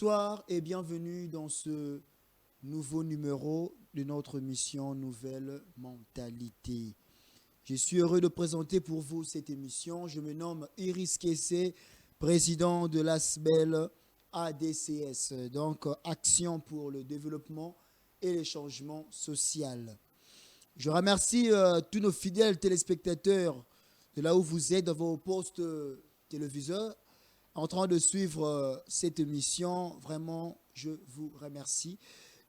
Bonsoir et bienvenue dans ce nouveau numéro de notre mission Nouvelle Mentalité. Je suis heureux de présenter pour vous cette émission. Je me nomme Iris Kessé, président de l'ASBEL ADCS, donc Action pour le développement et le changement social. Je remercie tous nos fidèles téléspectateurs de là où vous êtes dans vos postes téléviseurs en train de suivre cette émission. Vraiment, je vous remercie.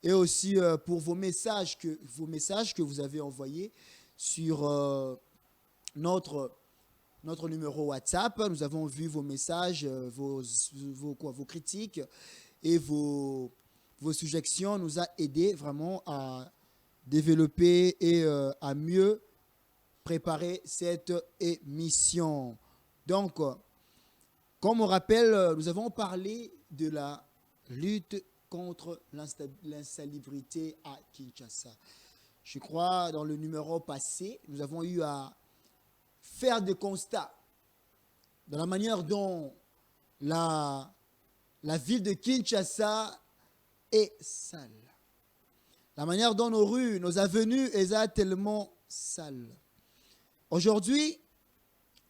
Et aussi pour vos messages que vous avez envoyés sur notre numéro WhatsApp. Nous avons vu vos messages, vos critiques et vos suggestions nous a aidé vraiment à développer et à mieux préparer cette émission. Donc, comme on rappelle, nous avons parlé de la lutte contre l'insalubrité à Kinshasa. Je crois, dans le numéro passé, nous avons eu à faire des constats de la manière dont la ville de Kinshasa est sale. La manière dont nos rues, nos avenues, sont tellement sales. Aujourd'hui,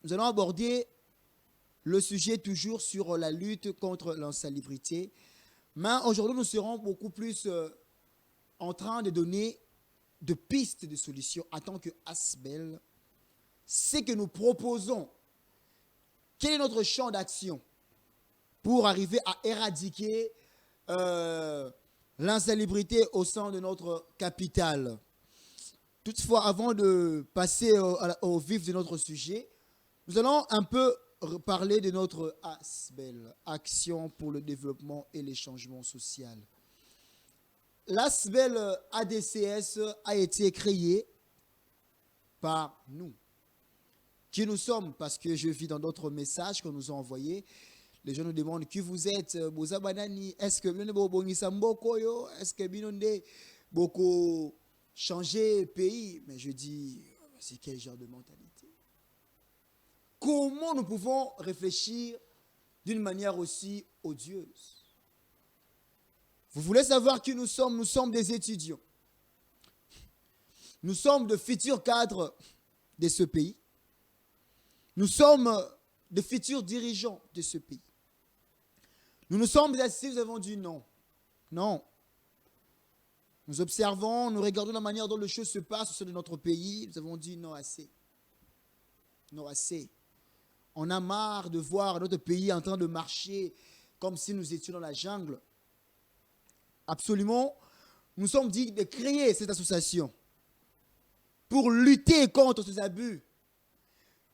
nous allons aborder le sujet toujours sur la lutte contre l'insalubrité. Mais aujourd'hui, nous serons beaucoup plus en train de donner de pistes de solutions en tant que ASBEL. Ce que nous proposons, quel est notre champ d'action pour arriver à éradiquer l'insalubrité au sein de notre capitale. Toutefois, avant de passer au vif de notre sujet, nous allons un peu parler de notre ASBEL, Action pour le développement et les changements sociaux. L'ASBEL ADCS a été créé par nous. Qui nous sommes? Parce que je vis dans d'autres messages qu'on nous a envoyés. Les gens nous demandent qui vous êtes. Est-ce que est-ce que beaucoup changer pays? Mais je dis, c'est quel genre de mentalité? Comment nous pouvons réfléchir d'une manière aussi odieuse? Vous voulez savoir qui nous sommes? Nous sommes des étudiants. Nous sommes de futurs cadres de ce pays. Nous sommes de futurs dirigeants de ce pays. Nous nous sommes assis, nous avons dit non. Non. Nous observons, nous regardons la manière dont les choses se passent au sein de notre pays. Nous avons dit non, assez. Non, assez. On a marre de voir notre pays en train de marcher comme si nous étions dans la jungle. Absolument. Nous sommes dit de créer cette association pour lutter contre ces abus,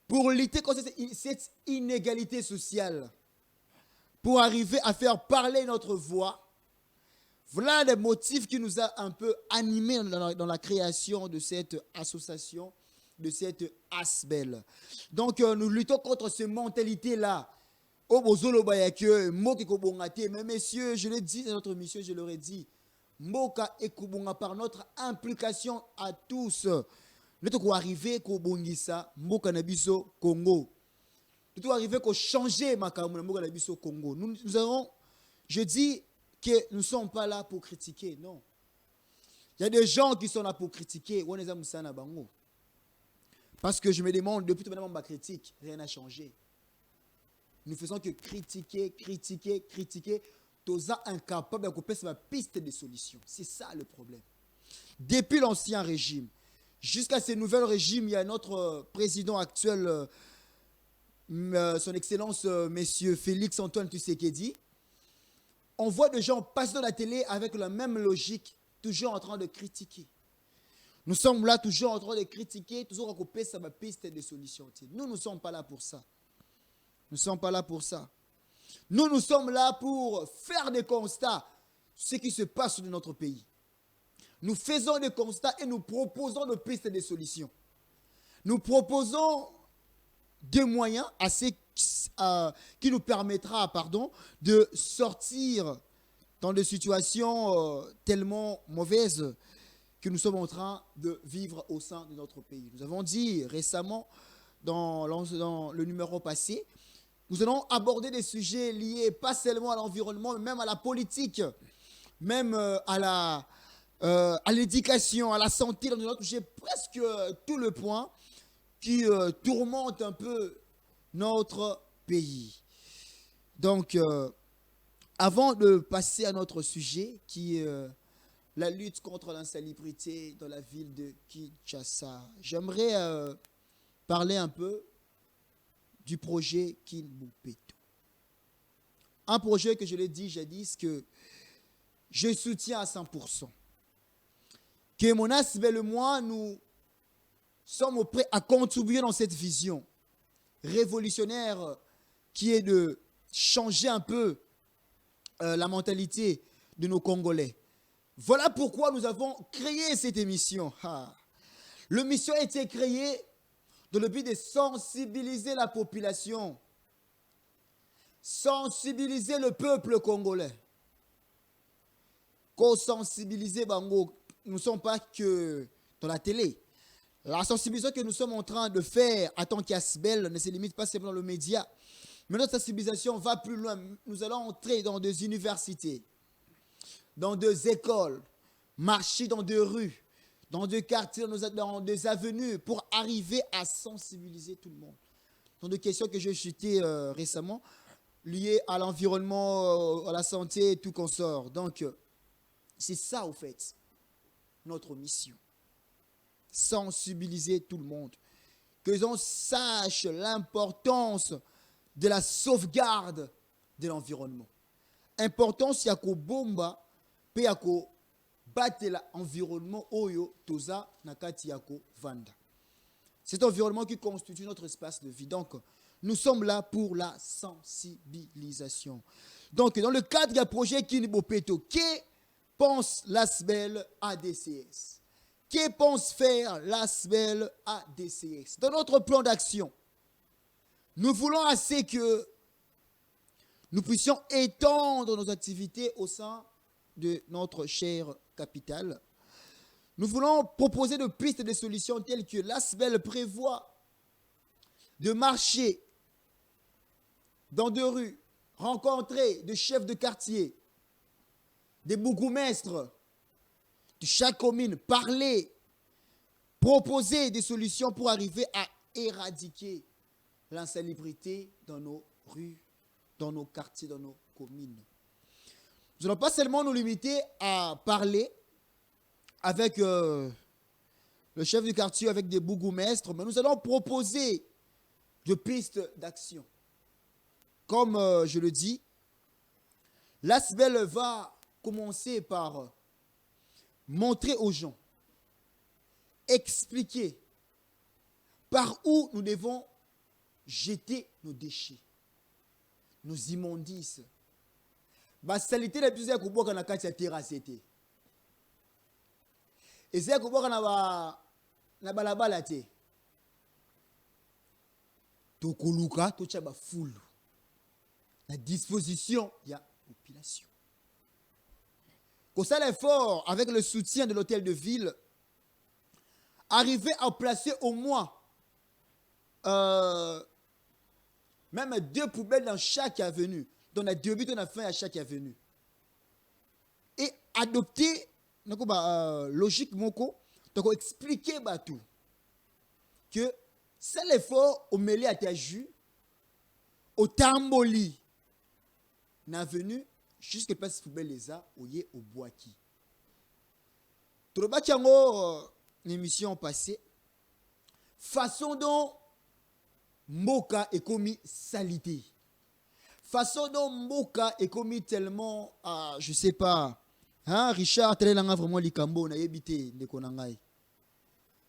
pour lutter contre cette inégalité sociale, pour arriver à faire parler notre voix. Voilà les motifs qui nous a un peu animés dans la création de cette association, de cette ASBEL. Donc, nous luttons contre ces mentalités-là. Mais messieurs, je l'ai dit dans notre mission, je leur ai dit, Mboka et Kubunga par notre implication à tous. Nous devons arriver à Bongisa, Mboka Nabiso, Congo. Nous devons arriver à changer Makamu, Mboka Nabiso, Congo. Nous avons, je dis que nous ne sommes pas là pour critiquer, non. Il y a des gens qui sont là pour critiquer. Parce que je me demande, depuis tout le monde ma critique, rien n'a changé. Nous faisons que critiquer. Tous incapables de couper sur ma piste de solution. C'est ça le problème. Depuis l'ancien régime, jusqu'à ce nouvel régime, il y a notre président actuel, son Excellence, Monsieur Félix Antoine Tshisekedi. On voit des gens passer dans la télé avec la même logique, toujours en train de critiquer. Nous sommes là toujours en train de critiquer, toujours à couper sur ma piste de solution. Nous ne sommes pas là pour ça. Nous ne sommes pas là pour ça. Nous sommes là pour faire des constats sur ce qui se passe dans notre pays. Nous faisons des constats et nous proposons des pistes de solutions. Nous proposons des moyens qui nous permettra de sortir dans des situations tellement mauvaises que nous sommes en train de vivre au sein de notre pays. Nous avons dit récemment dans le numéro passé Nous allons aborder des sujets liés pas seulement à l'environnement, mais même à la politique, même à l'éducation, à la santé. Nous allons toucher presque tout le point qui tourmente un peu notre pays. Donc, avant de passer à notre sujet, qui est la lutte contre l'insalubrité dans la ville de Kinshasa, j'aimerais parler un peu du projet Kinbupeto. Un projet que je l'ai dit jadis que je soutiens à 100%. Que Monas et moi, nous sommes prêts à contribuer dans cette vision révolutionnaire qui est de changer un peu la mentalité de nos Congolais. Voilà pourquoi nous avons créé cette émission. L'émission a été créée dans le but de sensibiliser la population, sensibiliser le peuple congolais. Sensibiliser Bango, nous ne sommes pas que dans la télé. La sensibilisation que nous sommes en train de faire en tant qu'Asbel ne se limite pas seulement dans le média. Mais notre sensibilisation va plus loin. Nous allons entrer dans des universités, dans des écoles, marcher dans des rues, dans des quartiers, dans des avenues, pour arriver à sensibiliser tout le monde. Dans des questions que j'ai citées récemment, liées à l'environnement, à la santé et tout consort. Donc, c'est ça, au fait, notre mission. Sensibiliser tout le monde. Que l'on sache l'importance de la sauvegarde de l'environnement. Importance, il y a qu'au bomba, puis il y a qu'au battre l'environnement oyo toza nakati yako vanda. C'est un environnement qui constitue notre espace de vie. Donc, nous sommes là pour la sensibilisation. Donc, dans le cadre du projet Kinbupeto, que pense l'ASBEL ADCS? Que pense faire l'ASBEL ADCS? Dans notre plan d'action, nous voulons assez que nous puissions étendre nos activités au sein de notre chère capitale. Nous voulons proposer des pistes et des solutions telles que l'ASBEL prévoit de marcher dans des rues, rencontrer des chefs de quartier, des bourgmestres de chaque commune, parler, proposer des solutions pour arriver à éradiquer l'insalubrité dans nos rues, dans nos quartiers, dans nos communes. Nous n'allons pas seulement nous limiter à parler avec le chef du quartier, avec des bourgmestres, mais nous allons proposer des pistes d'action. Comme je le dis, l'ASBEL va commencer par montrer aux gens, expliquer par où nous devons jeter nos déchets, nos immondices. La saleté la plus importante na kati ya terrasse te. Et c'est que na balabala te. Tokoluka tocha ba fulu. La disposition de la population. Qu'on ça l'effort avec le soutien de l'hôtel de ville, arriver à placer au moins même 2 poubelles dans chaque avenue. Donc, on a 2 buts, on a fait à chaque avenue. Et adopter, logique, moko, donc expliquer tout. Que c'est l'effort au mêlé à ta jus, au tamboli, dans l'avenue, jusqu'à place poubelle les a, au bois qui. Tout le bâtiment, l'émission passée, façon dont Mboka est commis salité. Façon dont Mboka est commis tellement, je sais pas, hein, Richard, tel est vraiment likambo, na yebité, ne konangai.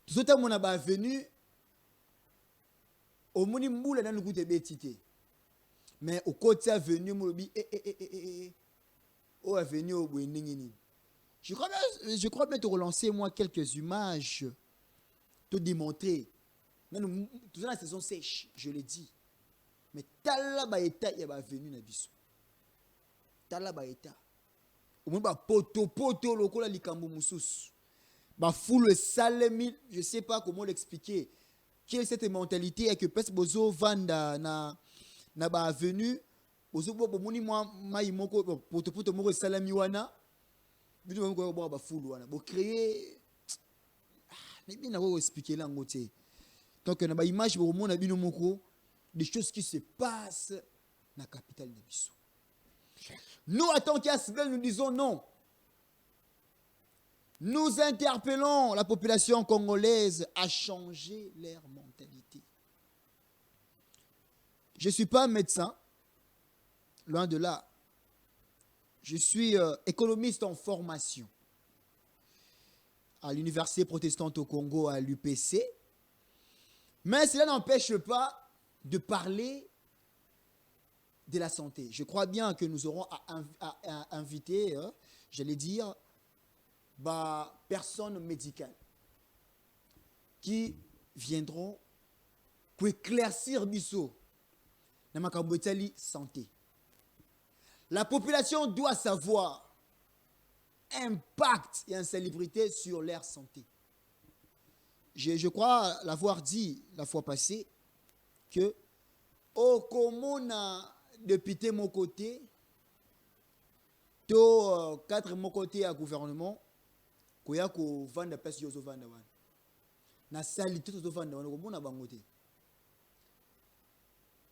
Tout ce temps, on a venu, au moni mboula dans le goût de bétité. Mais au côté venu, on dit, au venu au Bouéningini. Je crois bien te relancer, moi, quelques images, te démontrer. Tout ça, la saison sèche, je l'ai dit. Mais tala baeta ya ba venu na biso. Tala baeta. Au moins ba poto lokola likambo mususu. Ba foule salemi, je sais pas comment l'expliquer. Quelle est cette mentalité et que pes bozo vanda na na ba avenue ozobo bomoni mai moko poto moko salami wana bitu moko ba fulu wana bo créer mais bien na ko expliquer là ngote donc na ba image bo mona bino moko des choses qui se passent dans la capitale de Bissau. Nous, en tant qu'Asbel, nous disons non. Nous interpellons la population congolaise à changer leur mentalité. Je ne suis pas médecin, loin de là. Je suis économiste en formation à l'Université protestante au Congo, à l'UPC. Mais cela n'empêche pas de parler de la santé. Je crois bien que nous aurons à inviter, j'allais dire, personnes médicales qui viendront pour éclaircir Bissau dans ma santé. La population doit savoir impact et insalubrité sur leur santé. Je crois l'avoir dit la fois passée que au Komona député mon côté, to 4 mon côté à gouvernement, koya ko vanda place yozo vanda wana. Na sali tout to vanda wana ko mona bangote.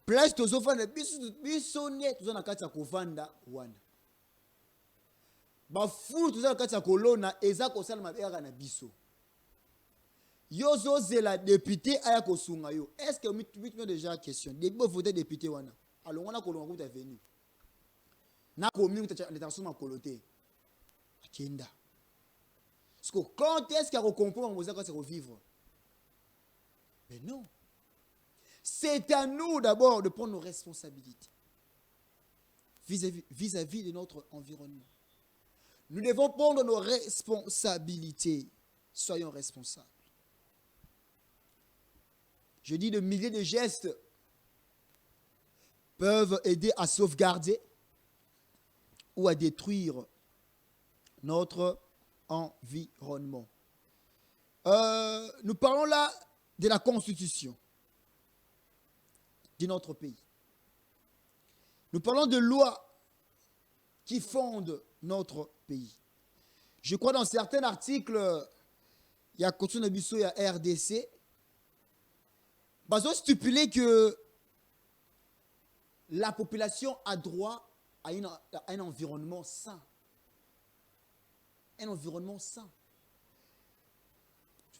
Place to zo vanda biso ne to na kati ya ko vanda wana. Ba fulu to za kati ya kolona eza ko sala mabera na biso. Yozo zela député aya ko sunga yo. Est-ce que vous déjà question? Depuis vous voter député wana. Alors on a kolonga ko ta venu. Na ko mi ta suma kolote. Akenda. Parce que quand est-ce qu'il y a comprendre vous allez revivre? Mais non. C'est à nous d'abord de prendre nos responsabilités vis-à-vis de notre environnement. Nous devons prendre nos responsabilités. Soyons responsables. Je dis de milliers de gestes peuvent aider à sauvegarder ou à détruire notre environnement. Nous parlons là de la constitution de notre pays. Nous parlons de lois qui fondent notre pays. Je crois dans certains articles, il y a Constitution de Bissau, il y a RDC, ils ont stipulé que la population a droit à un environnement sain. Un environnement sain.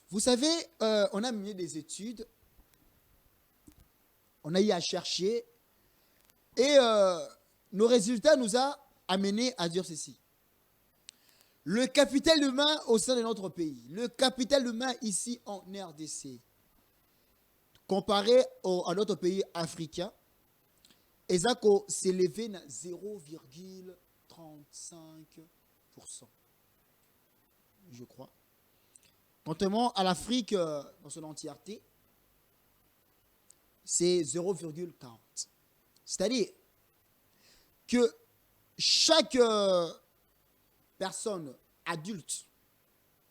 Vous savez, on a mené des études, on a eu à chercher, et nos résultats nous ont amenés à dire ceci. Le capital humain au sein de notre pays, le capital humain ici en RDC, comparé à notre pays africain, Ezako s'est élevé à 0,35%, je crois. Contrairement à l'Afrique dans son entièreté, c'est 0,40. C'est-à-dire que chaque personne adulte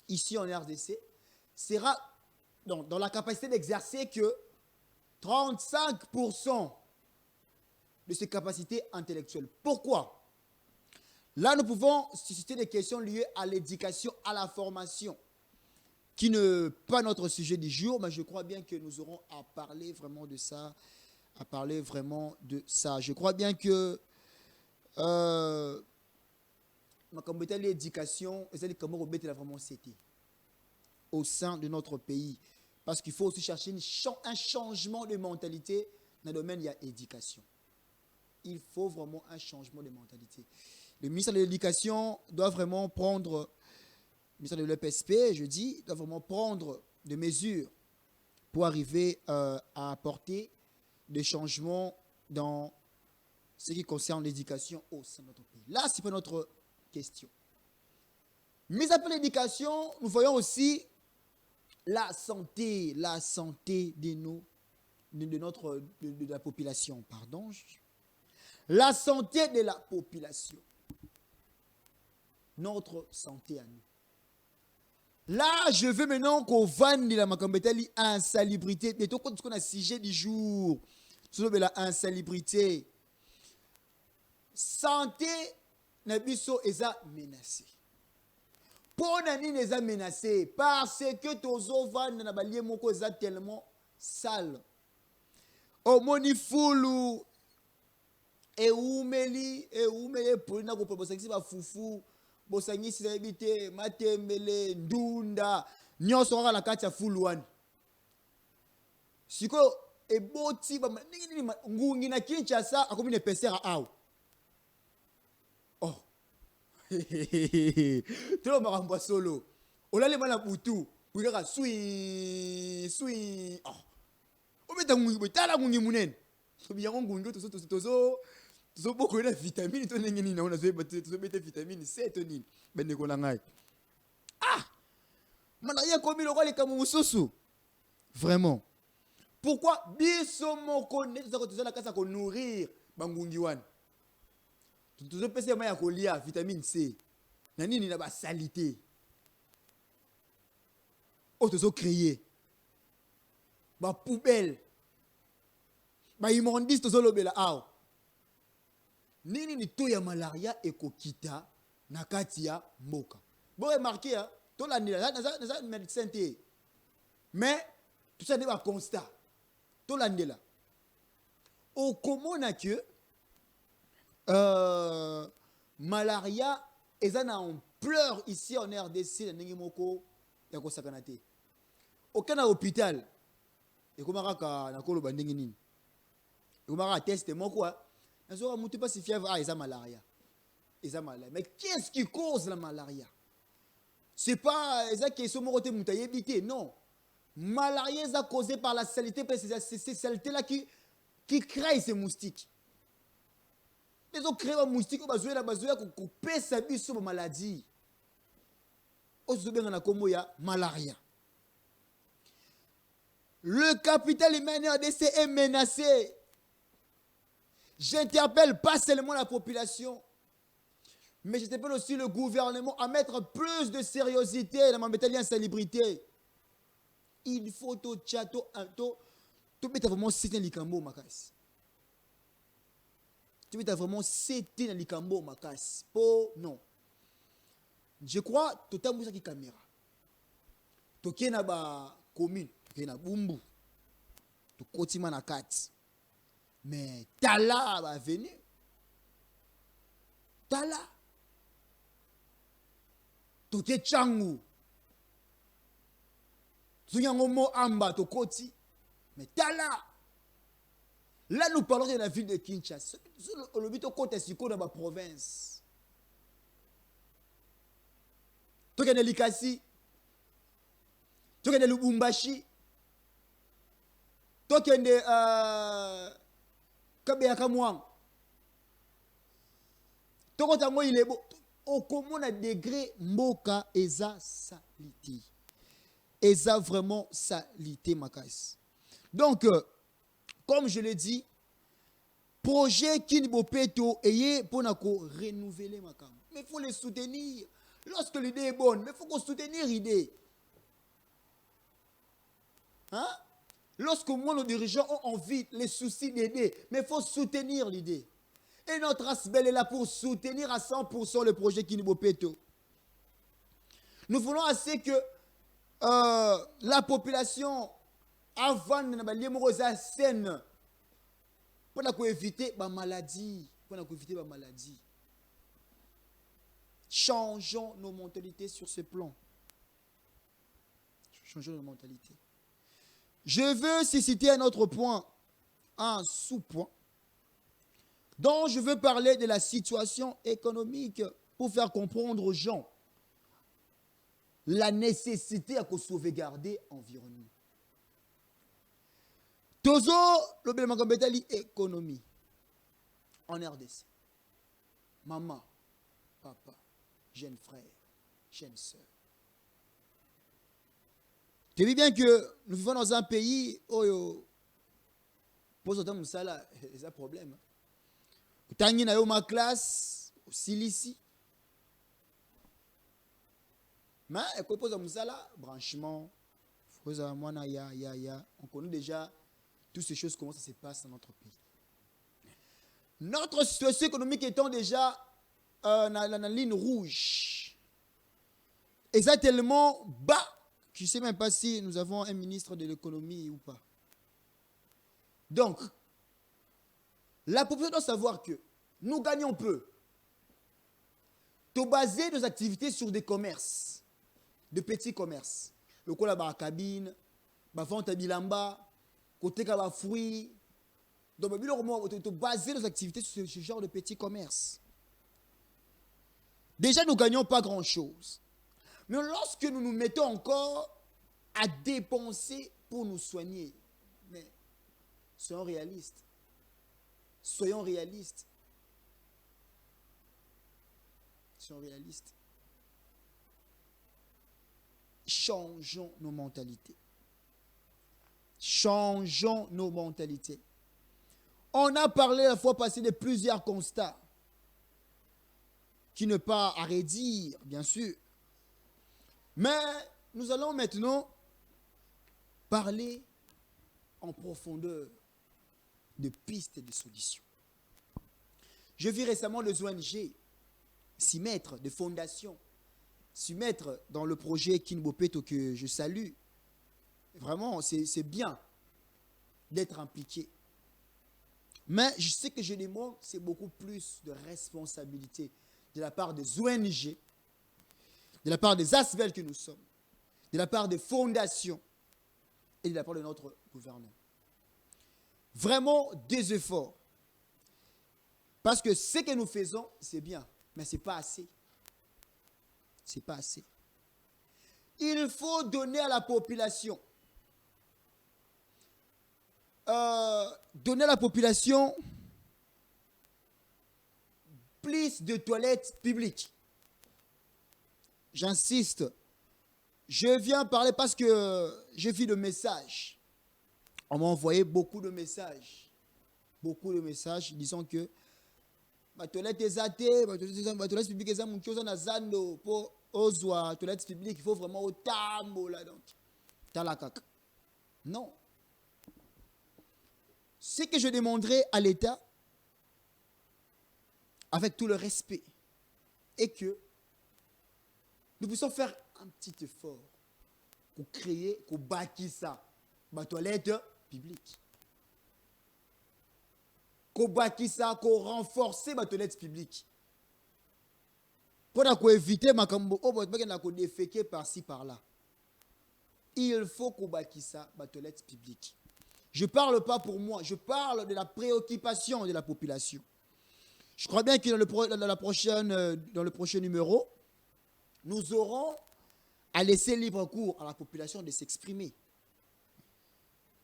ici en RDC sera dans la capacité d'exercer que 35% de ses capacités intellectuelles. Pourquoi? Là, nous pouvons susciter des questions liées à l'éducation, à la formation, qui n'est pas notre sujet du jour, mais je crois bien que nous aurons à parler vraiment de ça, Je crois bien que l'éducation, c'est comment remettre vraiment c'était au sein de notre pays. Parce qu'il faut aussi chercher un changement de mentalité dans le domaine de l'éducation. Il faut vraiment un changement de mentalité. Le ministère de l'Éducation doit vraiment prendre, le ministère de l'EPSP, je dis, doit vraiment prendre des mesures pour arriver à apporter des changements dans ce qui concerne l'éducation au sein de notre pays. Là, c'est pas notre question. Mais après l'éducation, nous voyons aussi la santé de la population, pardon. La santé de la population. Notre santé à nous. Là, je veux maintenant qu'on vende la macambetali insalubrité. Mais tout ce qu'on a sujet du jour. tozobela insalubrité. Santé na biso eza menacée. Pour nini eza menacée? Parce que tozovanda na balie moko eza tellement sale. Omoni fulu eumeli poli na ko bosangisi ba fufu, bosangisi na bité matembele ndunda nyonso kaka na kati ya fulu wana. Siko eboti ba nini ngungi na Kinshasa akomi ne pesera aw. Oh. Tolo makambo solo. Olale mala butu, kuikaka sui. Oh. Obeta ngungi botala ngungi munene. Tobiyango ngungi tozo boko na vitamine to nengeni na ona zo bete vitamine C to nini. Bende ko na ngai. Ah! Malaya komi lokali kamu mususu. Vraiment. Pourquoi biso moko ne tozala kasa ko nourrir bangungi wana. Tuzo pese ma ya kolia vitamine C. Na nini na ba salité. O tozo créer. Ba poubelle. Ba immondice tozo lobela aw. Nini ni to ya malaria ekokita na kati ya mboka. Bon remarquer hein, to la na médecin té. Mais tout ça n'est pas constat. To la ndela. Au komona que malaria eza na ampleur ici en RDC na ndenge moko ya kosakana te. Aucun hôpital ekomaka na koloba ndenge nini. Ekomaka test moko nazoka mutu pas si fièvre eza malaria. Eza malaria. Mais qu'est-ce qui cause la malaria? C'est pas eza question moko te mutu yebité, non. Malaria est causée par la saleté, c'est ces saletés là qui créent ces moustiques. Ils ont créé un moustique, ils ont coupé sa vie sur la maladie. Ils ont ya malaria. Le capital humain RDC est menacé. J'interpelle pas seulement la population, mais j'interpelle aussi le gouvernement à mettre plus de sérieuxité dans ma métallique insalubrité. Il faut tout chateau, tout mettre vraiment c'était likambo makas. Tu mettre vraiment c'était likambo makas. Po non. Je crois tout à qui caméra. To kena ba commune, kena bumbu. To kotima na kat. Mais Tala va venir. Tala. To ke changu. Mo amba to koti. Mais Tala. Là, nous parlons de la ville de Kinshasa. Le but de côté, c'est dans la province. Tu connais Likasi. Tu connais Lubumbashi. Tu connais Kabeyakamwang. Tu connais moi, il est beau. Au commun à degré, Moka eza salité. Eza vraiment salité, Makas. Donc, comme je l'ai dit, projet Kinibopeto est pour renouveler ma cam. Mais il faut les soutenir. Lorsque l'idée est bonne, mais il faut qu'on soutenir l'idée. Hein? Lorsque moi, nos dirigeants ont envie, les soucis d'aider, mais il faut soutenir l'idée. Et notre ASBEL est là pour soutenir à 100% le projet Kinibopeto. Nous voulons assez que la population, avant de saine, pour éviter la maladie. Changeons nos mentalités sur ce plan. Changeons nos mentalités. Je veux citer un autre point, un sous-point, dont je veux parler de la situation économique pour faire comprendre aux gens la nécessité à sauvegarder l'environnement. Tozo, le économie en RDC. Maman, papa, jeune frère, jeune soeur. Tu vois bien que nous vivons dans un pays où pose autant de ça, c'est un problème. Tu as eu ma classe, au Silici. Mais quand pose un branchement, on connaît déjà. toutes ces choses, comment ça se passe dans notre pays. Notre situation économique étant déjà dans la ligne rouge, et ça tellement bas, je ne sais même pas si nous avons un ministre de l'économie ou pas. Donc, la population doit savoir que nous gagnons peu. De baser nos activités sur des commerces, de petits commerces. Le cola la cabine, la vente à bilamba, côté kaba fruits. Donc, de baser nos activités sur ce genre de petits commerces. Déjà, nous ne gagnons pas grand-chose. Mais lorsque nous nous mettons encore à dépenser pour nous soigner, mais soyons réalistes. Soyons réalistes. Soyons réalistes. Changeons nos mentalités. Changeons nos mentalités. On a parlé la fois passée de plusieurs constats qui ne pas à redire, bien sûr. Mais nous allons maintenant parler en profondeur de pistes et de solutions. Je vis récemment les ONG s'y mettre, des fondations, s'y mettre dans le projet Kinbopeto que je salue. Vraiment, c'est bien d'être impliqué. Mais je sais que je demande, c'est beaucoup plus de responsabilité de la part des ONG, de la part des ASBEL que nous sommes, de la part des fondations et de la part de notre gouvernement. Vraiment des efforts. Parce que ce que nous faisons, c'est bien, mais ce n'est pas assez. Ce n'est pas assez. Il faut donner à la population. Donner à la population plus de toilettes publiques. J'insiste. Je viens parler parce que j'ai vu le message. On m'a envoyé beaucoup de messages. Beaucoup de messages disant que ma toilette est athée, ma toilette publique est athée, pour ozwa toilette publique, il faut vraiment au tambo là donc. Talakak. Non. Ce que je demanderai à l'État, avec tout le respect, est que nous puissions faire un petit effort pour créer, pour bâtir ça, ma toilette publique. Pour bâtir ça, pour renforcer ma toilette publique. Pour éviter ma cambo, pour déféquer par-ci, par-là. Il faut qu'on bâtisse ça, ma toilette publique. Je ne parle pas pour moi, je parle de la préoccupation de la population. Je crois bien que dans le prochain numéro, nous aurons à laisser libre cours à la population de s'exprimer.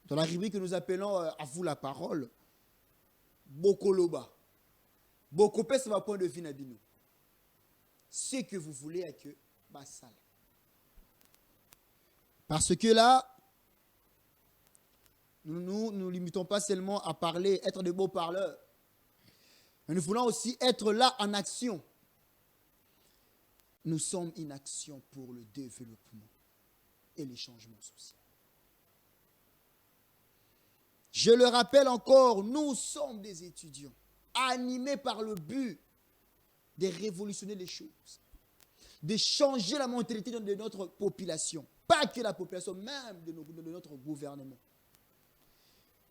Dans la rubrique que nous appelons à vous la parole, Bokoloba. Bokopé, c'est ma point de vue, Nabino. Ce que vous voulez est que Bassal. Parce que là, nous ne nous limitons pas seulement à parler, être des beaux parleurs. Mais nous voulons aussi être là en action. Nous sommes en action pour le développement et les changements sociaux. Je le rappelle encore, nous sommes des étudiants animés par le but de révolutionner les choses, de changer la mentalité de notre population, pas que la population, même de notre gouvernement.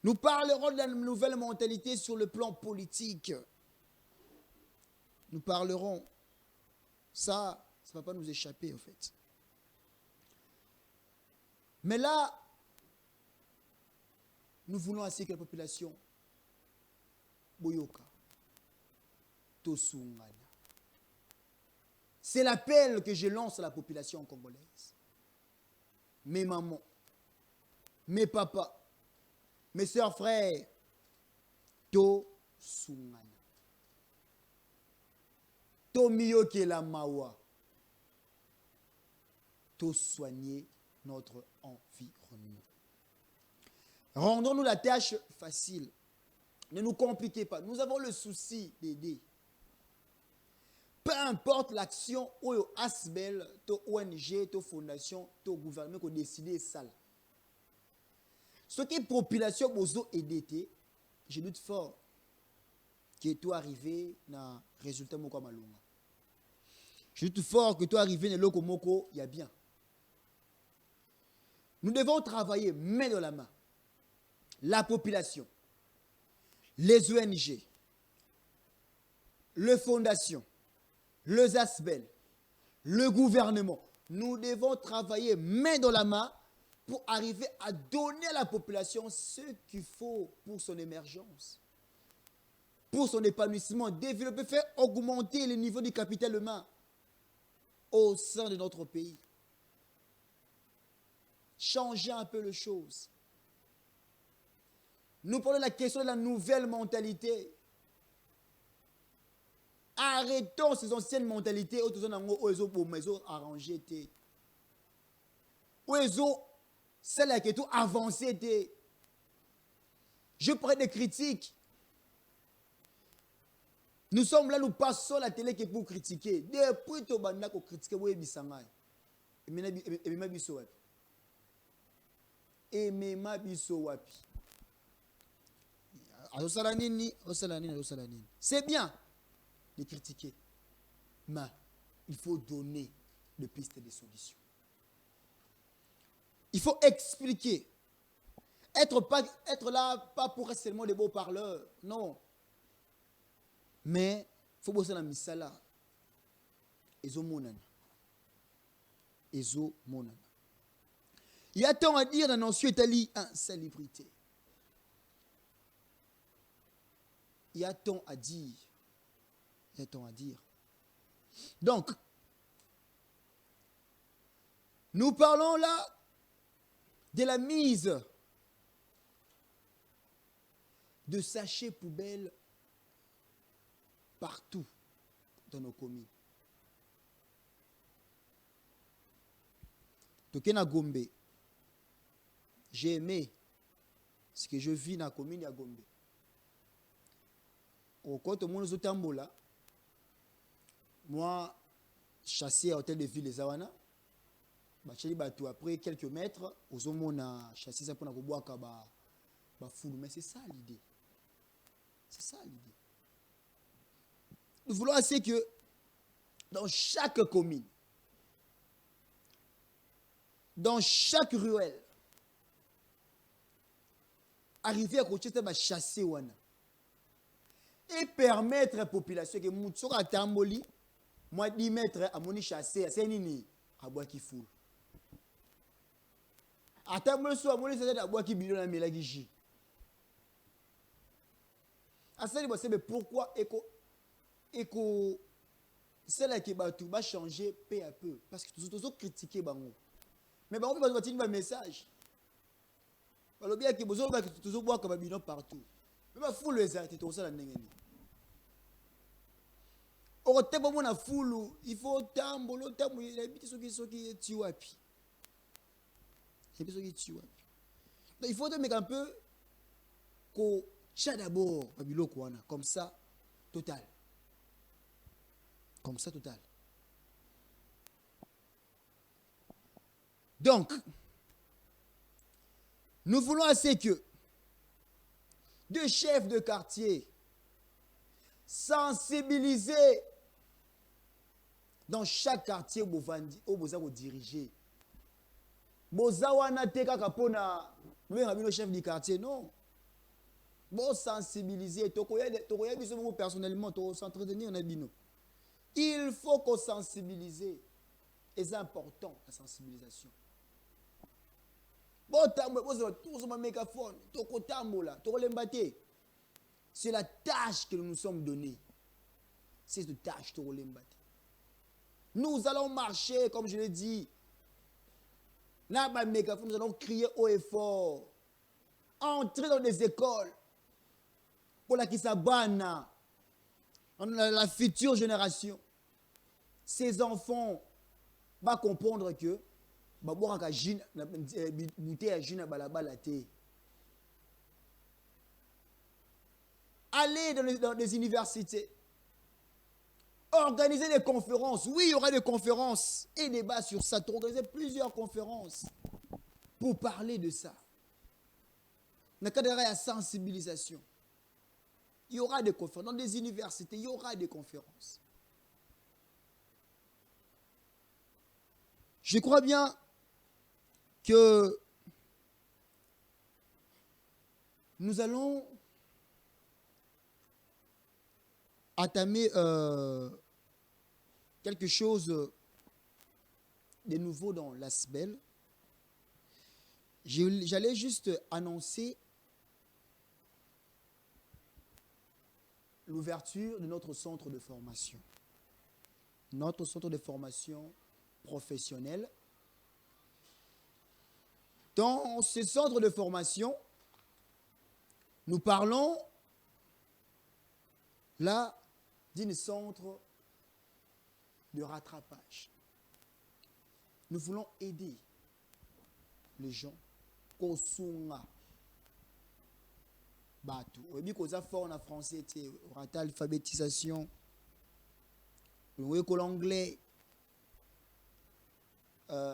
Nous parlerons de la nouvelle mentalité sur le plan politique. Nous parlerons, ça ne va pas nous échapper en fait. Mais là, nous voulons ainsi que la population Boyoka, Tosungana. C'est l'appel que je lance à la population congolaise. Mes mamans, mes papas, mes soeurs, frères, Tosungana. Tomiyoke la mawa. Soigner notre environnement. Rendons-nous la tâche facile. Ne nous compliquez pas. Nous avons le souci d'aider. Peu importe l'action, ou ASBEL, to ONG, to fondation, to gouvernement, qu'on décide ça. Ce qui est population bozo aidé, je doute fort que toi arrivé na résultat moko malonga. Je doute fort que toi arrivé na loko moko il y a bien. Nous devons travailler main dans la main. La population, les ONG, les fondations, les ASBEL, le gouvernement. Nous devons travailler main dans la main pour arriver à donner à la population ce qu'il faut pour son émergence, pour son épanouissement, développer, faire augmenter le niveau du capital humain au sein de notre pays. Changer un peu les choses. Nous parlons de la question de la nouvelle mentalité. Arrêtons ces anciennes mentalités où ils ont arrangé. Où ils ont celle qui est tout avancée. Je prends des critiques. Nous sommes là, nous passons la télé qui est pour critiquer. Depuis que nous avons critiqué, nous avons c'est bien de critiquer, mais il faut donner des pistes de solutions. Il faut expliquer. Être là, pas pour être seulement des beaux parleurs, non. Mais il faut bosser dans la misala. Ezo monana. Il y a tant à dire dans notre Italie, insalubrité. Il y a tant à dire. Donc, nous parlons là de la mise de sachets poubelles partout dans nos communes. Tokena Gombe, j'ai aimé ce que je vis dans la commune de Gombe. Au côté de mon Zotambola, moi, chassé à l'hôtel de ville des Awana, après quelques mètres, aux hommes, on a chassé ça pour nous boire ba foule. Mais c'est ça l'idée. Nous voulons assez que dans chaque commune, dans chaque ruelle, arriver à côté de chasser wana et permettre à la population que Moutsoka Tamboli, moi 10 mètres à mon chasser, c'est nini à bois qui foule. À Tamboli soit mon c'est à bois qui bidon la melagiji. À ça c'est pourquoi éco celle qui va changer peu à peu parce que tous critiquer bango. Mais bango va tenir un message. Alors bien que besoin va toujours boire comme bidon partout. Mais va foule les artistes tout ça la ndengeni. Au tempo mon a foule, il faut tambolo il habite ceux qui tu wapi. C'est ceux qui tu wapi. Donc il faut te mettre un peu ko cha d'abord babilo kwana comme ça total. Donc, nous voulons assez que deux chefs de quartier sensibiliser dans chaque quartier où vous avez dirigé. Vous avez un chef du quartier, non. Vous sensibiliser, personnellement, s'entretenir. Il faut qu'on sensibilise. Et c'est important, la sensibilisation. C'est la tâche que nous nous sommes donnée. C'est cette tâche. Nous allons marcher, comme je l'ai dit. Nous allons crier haut et fort. Entrer dans des écoles. Pour la Kisabana. La future génération. Ces enfants vont comprendre que aller dans des universités, organiser des conférences. Oui, il y aura des conférences et débats sur ça. Organiser plusieurs conférences pour parler de ça. Dans le cadre de la sensibilisation, il y aura des conférences. Dans des universités, il y aura des conférences. Je crois bien que nous allons entamer quelque chose de nouveau dans l'ASBEL. J'allais juste annoncer l'ouverture de notre centre de formation. Notre centre de formation professionnelle. Dans ce centre de formation, nous parlons là d'un centre de rattrapage. Nous voulons aider les gens. Kosunga. Batou. Au début, qu'on a fort en français, on a l'alphabétisation. L'anglais.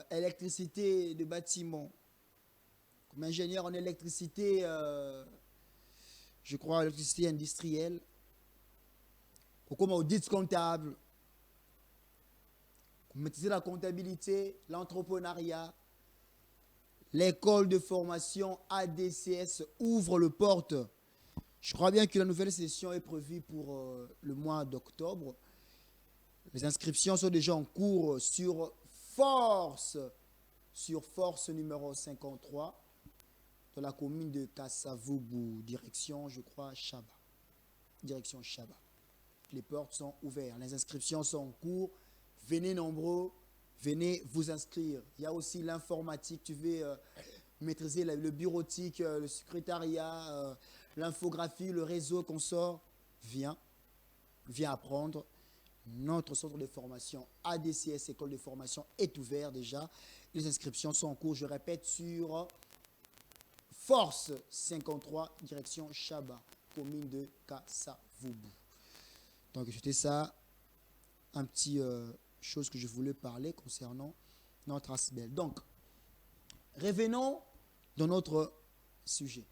Électricité de bâtiment. Comme ingénieur en électricité, je crois, électricité industrielle. Comme audit comptable. Comme maîtriser la comptabilité, l'entrepreneuriat. L'école de formation ADCS ouvre le porte. Je crois bien que la nouvelle session est prévue pour le mois d'octobre. Les inscriptions sont déjà en cours sur Force numéro 53 de la commune de Kasavubu, direction, je crois, Chaba. Direction Chaba. Les portes sont ouvertes, les inscriptions sont en cours. Venez nombreux, venez vous inscrire. Il y a aussi l'informatique, tu veux maîtriser le bureautique, le secrétariat, l'infographie, le réseau qu'on sort. Viens apprendre. Notre centre de formation ADCS, école de formation, est ouvert déjà. Les inscriptions sont en cours, je répète, sur Force 53, direction Chaba, commune de Kasavubu. Donc, c'était ça, un petit chose que je voulais parler concernant notre ASBEL. Donc, revenons dans notre sujet,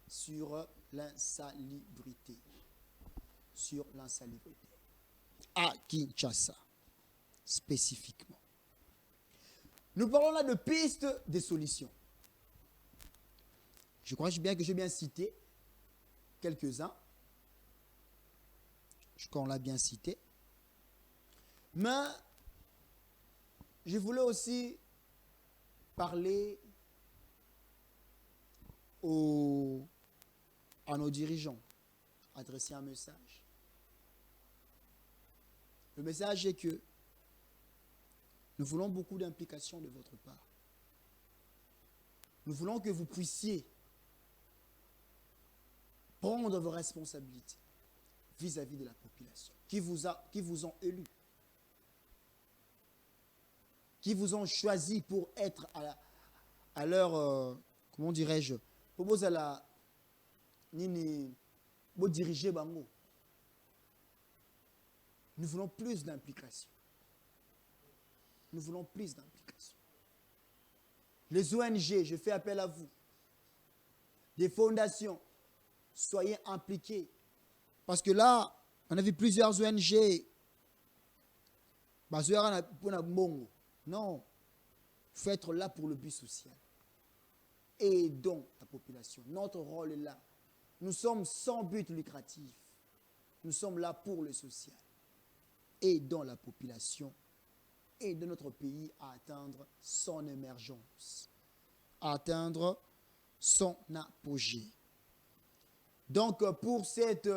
sur l'insalubrité. Sur l'insalubrité. À Kinshasa, spécifiquement. Nous parlons là de pistes de solutions. Je crois bien que j'ai bien cité quelques-uns. Je crois qu'on l'a bien cité. Mais je voulais aussi parler à nos dirigeants, adresser un message. Le message est que nous voulons beaucoup d'implication de votre part. Nous voulons que vous puissiez prendre vos responsabilités vis-à-vis de la population qui vous ont élu, qui vous ont choisi pour être à leur, comment dirais-je, pour vous diriger bango. Nous voulons plus d'implication. Nous voulons plus d'implication. Les ONG, je fais appel à vous. Des fondations, soyez impliqués. Parce que là, on a vu plusieurs ONG. Non. Il faut être là pour le but social. Aidons la population. Notre rôle est là. Nous sommes sans but lucratif. Nous sommes là pour le social. Aidons la population et de notre pays à atteindre son émergence, à atteindre son apogée. Donc, pour cet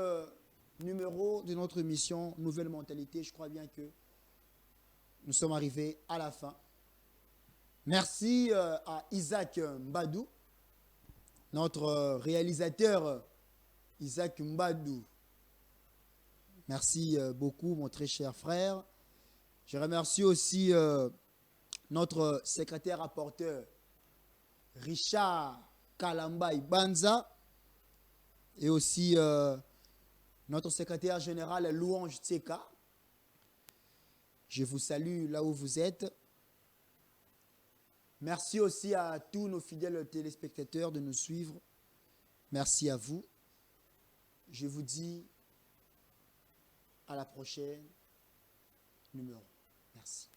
numéro de notre émission Nouvelle Mentalité, je crois bien que nous sommes arrivés à la fin. Merci à Isaac Mbadou, notre réalisateur Isaac Mbadou. Merci beaucoup, mon très cher frère. Je remercie aussi notre secrétaire rapporteur, Richard Kalamba Ibanza, et aussi notre secrétaire général, Louange Tseka. Je vous salue là où vous êtes. Merci aussi à tous nos fidèles téléspectateurs de nous suivre Merci à vous. Je vous dis à la prochaine numéro. Merci.